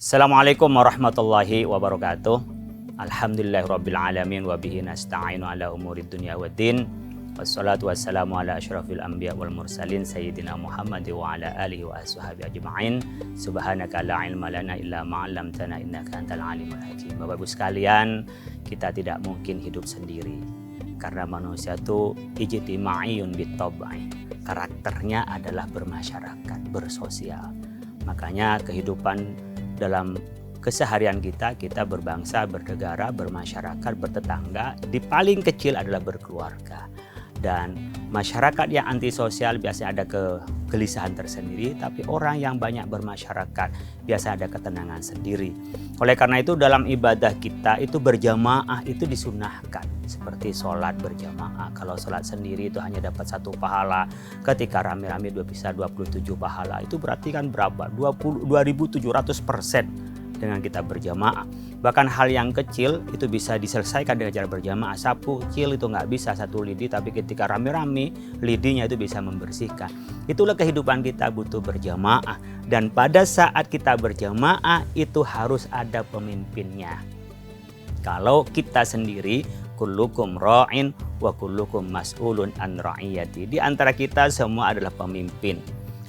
Assalamualaikum warahmatullahi wabarakatuh. Alhamdulillahirrabbilalamin wa bihi nasta'inu ala umurid dunya waddin. Wassalatu wassalamu ala asyrafil anbiya wal mursalin sayyidina Muhammad wa ala alihi wa ashabi ajma'in. Subhanaka la ilma lana illa ma 'allamtana innaka antal alimul hakim. Bapak Ibu sekalian, kita tidak mungkin hidup sendiri. Karena manusia itu ijtima'iyun bitab'i. Karakternya adalah bermasyarakat, bersosial. Makanya kehidupan dalam keseharian kita berbangsa, bernegara, bermasyarakat, bertetangga, di paling kecil adalah berkeluarga. Dan masyarakat yang antisosial biasanya ada kegelisahan tersendiri, tapi orang yang banyak bermasyarakat biasa ada ketenangan sendiri. Oleh karena itu dalam ibadah kita itu berjamaah itu disunahkan. Seperti sholat berjamaah, kalau sholat sendiri itu hanya dapat 1 pahala, ketika rame-rame bisa 27 pahala, itu berarti kan berapa? 2700% dengan kita berjamaah. Bahkan hal yang kecil itu bisa diselesaikan dengan cara berjamaah. Sapu kecil itu nggak bisa 1 lidi, tapi ketika rame-rame lidinya itu bisa membersihkan. Itulah kehidupan kita, butuh berjamaah. Dan pada saat kita berjamaah itu harus ada pemimpinnya. Kalau kita sendiri, kullukum ra'in wa kullukum mas'ulun an ra'iyati. Di antara kita semua adalah pemimpin.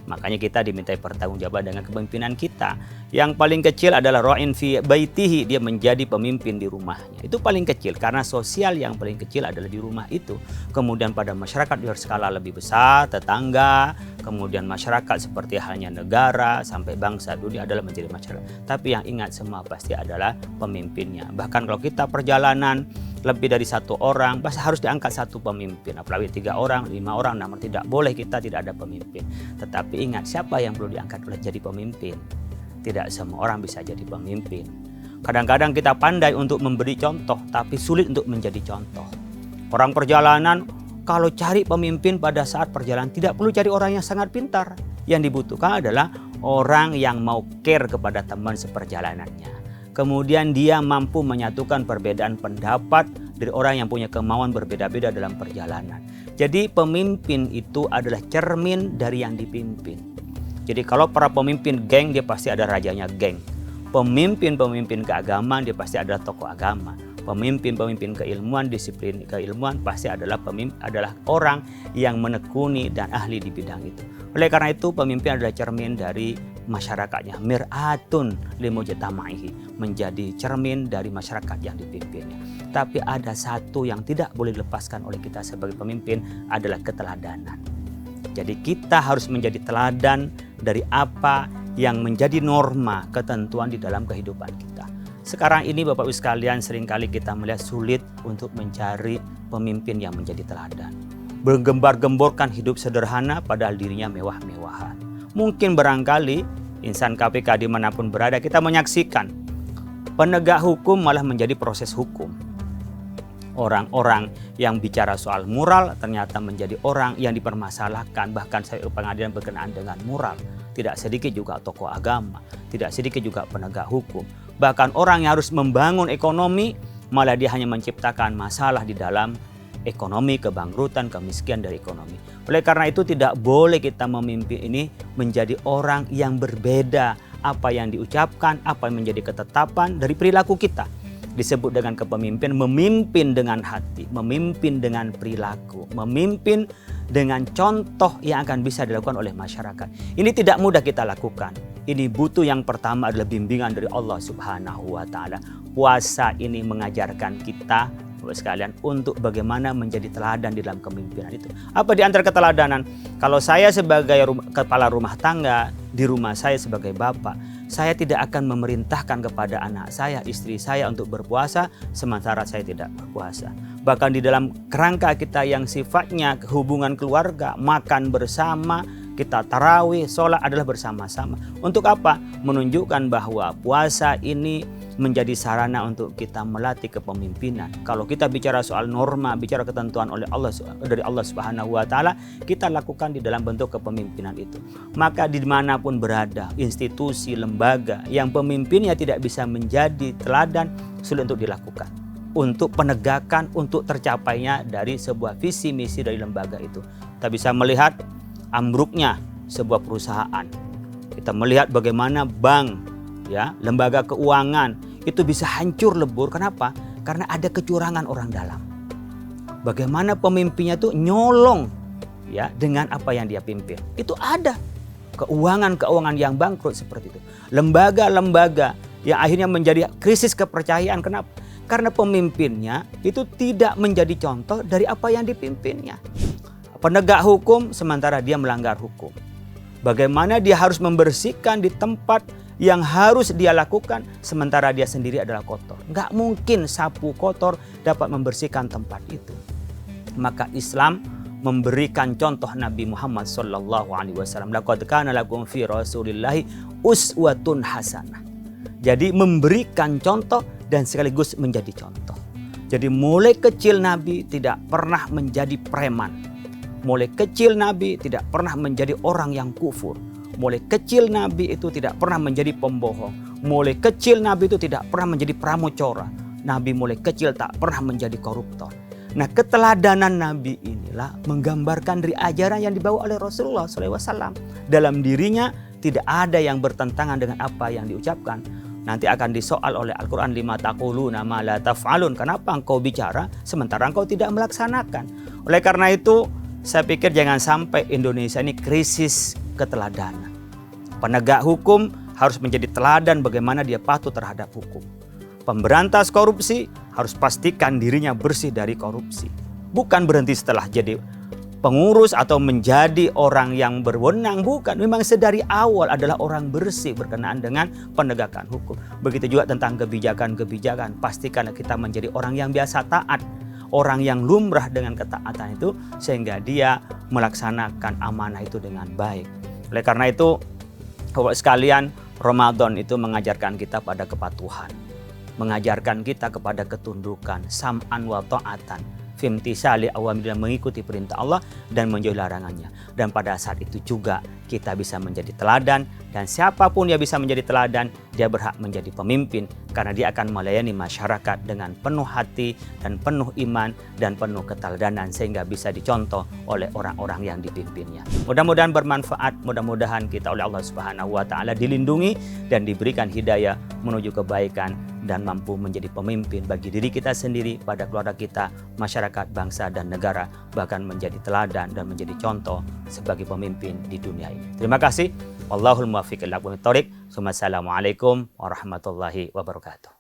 Makanya kita dimintai pertanggungjawaban dengan kepemimpinan kita. Yang paling kecil adalah ra'in fi baitihi, dia menjadi pemimpin di rumahnya. Itu paling kecil karena sosial yang paling kecil adalah di rumah itu. Kemudian pada masyarakat di skala lebih besar, tetangga, kemudian masyarakat seperti halnya negara sampai bangsa dunia adalah menjadi masyarakat. Tapi yang ingat semua pasti adalah pemimpinnya. Bahkan kalau kita perjalanan lebih dari 1 orang, pasti harus diangkat 1 pemimpin. Apalagi 3 orang, 5 orang, namun tidak boleh kita tidak ada pemimpin. Tetapi ingat, siapa yang perlu diangkat oleh jadi pemimpin? Tidak semua orang bisa jadi pemimpin. Kadang-kadang kita pandai untuk memberi contoh, tapi sulit untuk menjadi contoh. Orang perjalanan, kalau cari pemimpin pada saat perjalanan, tidak perlu cari orang yang sangat pintar. Yang dibutuhkan adalah orang yang mau care kepada teman seperjalanannya. Kemudian dia mampu menyatukan perbedaan pendapat dari orang yang punya kemauan berbeda-beda dalam perjalanan. Jadi pemimpin itu adalah cermin dari yang dipimpin. Jadi kalau para pemimpin geng, dia pasti ada rajanya geng. Pemimpin-pemimpin keagamaan, dia pasti ada tokoh agama. Pemimpin-pemimpin keilmuan, disiplin keilmuan pasti adalah orang yang menekuni dan ahli di bidang itu. Oleh karena itu pemimpin adalah cermin dari masyarakatnya, mir'atun limujtama'ihi, menjadi cermin dari masyarakat yang dipimpinnya. Tapi ada satu yang tidak boleh dilepaskan oleh kita sebagai pemimpin adalah keteladanan. Jadi kita harus menjadi teladan dari apa yang menjadi norma ketentuan di dalam kehidupan kita. Sekarang ini Bapak Ibu sekalian, seringkali kita melihat sulit untuk mencari pemimpin yang menjadi teladan. Bergembar-gemborkan hidup sederhana padahal dirinya mewah-mewahan. Mungkin barangkali insan KPK dimanapun berada kita menyaksikan penegak hukum malah menjadi proses hukum. Orang-orang yang bicara soal moral ternyata menjadi orang yang dipermasalahkan, bahkan saya pengadilan berkenaan dengan moral. Tidak sedikit juga tokoh agama, tidak sedikit juga penegak hukum. Bahkan orang yang harus membangun ekonomi malah dia hanya menciptakan masalah di dalam ekonomi, kebangkrutan, kemiskinan dari ekonomi. Oleh karena itu tidak boleh kita memimpin ini menjadi orang yang berbeda apa yang diucapkan, apa yang menjadi ketetapan dari perilaku kita. Disebut dengan kepemimpinan, memimpin dengan hati, memimpin dengan perilaku, memimpin dengan contoh yang akan bisa dilakukan oleh masyarakat. Ini tidak mudah kita lakukan. Ini butuh yang pertama adalah bimbingan dari Allah Subhanahu wa Ta'ala. Puasa ini mengajarkan kita sekalian untuk bagaimana menjadi teladan di dalam kepemimpinan itu. Apa di antara keteladanan? Kalau saya sebagai kepala rumah tangga, di rumah saya sebagai bapak, saya tidak akan memerintahkan kepada anak saya, istri saya untuk berpuasa sementara saya tidak berpuasa. Bahkan di dalam kerangka kita yang sifatnya hubungan keluarga, makan bersama, kita tarawih, sholat adalah bersama-sama. Untuk apa? Menunjukkan bahwa puasa ini menjadi sarana untuk kita melatih kepemimpinan. Kalau kita bicara soal norma, bicara ketentuan oleh Allah dari Allah Subhanahu wa Ta'ala, kita lakukan di dalam bentuk kepemimpinan itu. Maka dimanapun berada, institusi, lembaga yang pemimpinnya tidak bisa menjadi teladan, sulit untuk dilakukan. Untuk penegakan, untuk tercapainya dari sebuah visi misi dari lembaga itu. Kita bisa melihat ambruknya sebuah perusahaan. Kita melihat bagaimana bank ya, lembaga keuangan itu bisa hancur lebur. Kenapa? Karena ada kecurangan orang dalam. Bagaimana pemimpinnya tuh nyolong ya dengan apa yang dia pimpin. Itu ada keuangan yang bangkrut seperti itu. Lembaga-lembaga yang akhirnya menjadi krisis kepercayaan. Kenapa? Karena pemimpinnya itu tidak menjadi contoh dari apa yang dipimpinnya. Penegak hukum sementara dia melanggar hukum. Bagaimana dia harus membersihkan di tempat yang harus dia lakukan sementara dia sendiri adalah kotor. Nggak mungkin sapu kotor dapat membersihkan tempat itu. Maka Islam memberikan contoh Nabi Muhammad SAW. Laqad kana lakum fi Rasulillahi uswatun hasanah. Jadi memberikan contoh dan sekaligus menjadi contoh. Jadi mulai kecil Nabi tidak pernah menjadi preman. Mulai kecil Nabi tidak pernah menjadi orang yang kufur. Mulai kecil Nabi itu tidak pernah menjadi pembohong. Mulai kecil Nabi itu tidak pernah menjadi pramocora. Nabi mulai kecil tak pernah menjadi koruptor. Nah, keteladanan Nabi inilah menggambarkan dari ajaran yang dibawa oleh Rasulullah SAW. Dalam dirinya tidak ada yang bertentangan dengan apa yang diucapkan. Nanti akan disoal oleh Al-Quran, lima taquluna ma la taf'alun. Kenapa engkau bicara sementara engkau tidak melaksanakan? Oleh karena itu, saya pikir jangan sampai Indonesia ini krisis keteladanan. Penegak hukum harus menjadi teladan bagaimana dia patuh terhadap hukum. Pemberantas korupsi harus pastikan dirinya bersih dari korupsi. Bukan berhenti setelah jadi pengurus atau menjadi orang yang berwenang. Bukan, memang sedari awal adalah orang bersih berkenaan dengan penegakan hukum. Begitu juga tentang kebijakan-kebijakan. Pastikan kita menjadi orang yang biasa taat. Orang yang lumrah dengan ketaatan itu sehingga dia melaksanakan amanah itu dengan baik. Oleh karena itu, Bapak sekalian, Ramadan itu mengajarkan kita pada kepatuhan. Mengajarkan kita kepada ketundukan, sam'an wa ta'atan, fimtisali awamir, dan mengikuti perintah Allah dan menjauhi larangannya. Dan pada saat itu juga kita bisa menjadi teladan, dan siapapun yang bisa menjadi teladan, dia berhak menjadi pemimpin karena dia akan melayani masyarakat dengan penuh hati dan penuh iman dan penuh keteladanan sehingga bisa dicontoh oleh orang-orang yang dipimpinnya. Mudah-mudahan bermanfaat, mudah-mudahan kita oleh Allah Subhanahu wa taala dilindungi dan diberikan hidayah menuju kebaikan dan mampu menjadi pemimpin bagi diri kita sendiri, pada keluarga kita, masyarakat, bangsa dan negara, bahkan menjadi teladan dan menjadi contoh sebagai pemimpin di dunia ini. Terima kasih. Wallahul muwaffiq ila aqwamit thoriq. Assalamualaikum warahmatullahi wabarakatuh.